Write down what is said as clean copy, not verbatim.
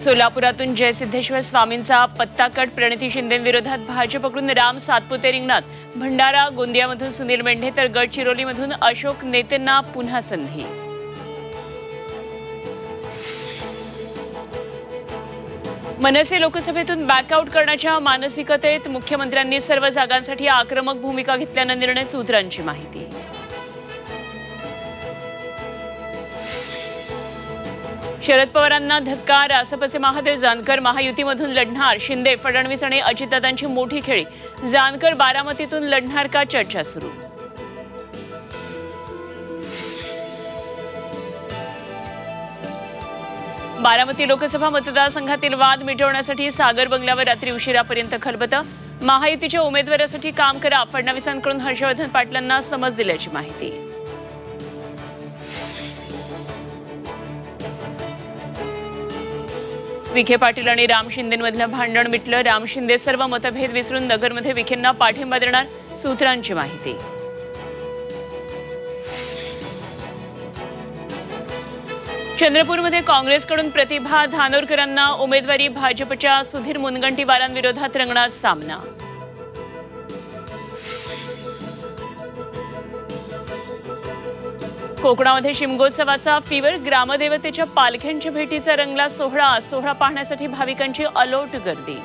सोलापुरातून जयसिद्धेश्वर स्वामींचा पत्ताकट, प्रणिती शिंदेविरोधात भाजपकडून राम सातपुते रिंगणात, भंडारा गोंदियामधून सुनील मेंढे तर गडचिरोलीमधून अशोक नेतेंना पुन्हा संधी। मनसे लोकसभेतून बॅकआउट करण्याच्या मानसिकतेत मुख्यमंत्र्यांनी सर्व जागांसाठी आक्रमक भूमिका घेतल्यानं निर्णय, सूत्रांची माहिती। शरद पवारांना धक्का, रासपचे महादेव जानकर महायुतीमधून लढणार, शिंदे फडणवीस आणि अजितदादांची मोठी खेळी, जानकर बारामतीतून लढणार का, चर्चा सुरू। बारामती लोकसभा मतदारसंघातील वाद मिटवण्यासाठी सागर बंगल्यावर रात्री उशिरापर्यंत खलबतं, महायुतीच्या उमेदवारासाठी काम करा, फडणवीसांकडून हर्षवर्धन पाटलांना समज दिल्याची माहिती। विखे पाटील आणि राम शिंदेंमधलं भांडण मिटलं, राम शिंदे सर्व मतभेद विसरून नगरमध्ये विखेंना पाठिंबा देणार, सूत्रांची माहिती। चंद्रपूरमध्ये काँग्रेसकडून प्रतिभा धानोरकरांना उमेदवारी, भाजपच्या सुधीर मुनगंटीवारांविरोधात रंगणार सामना। कोकणामध्ये शिमगोत्सवाचा फीवर, ग्रामदेवतेच्या पालख्यांच्या भेटीचा रंगला सोहळा, सोहळा पाहण्यासाठी भाविकांची अलोट गर्दी।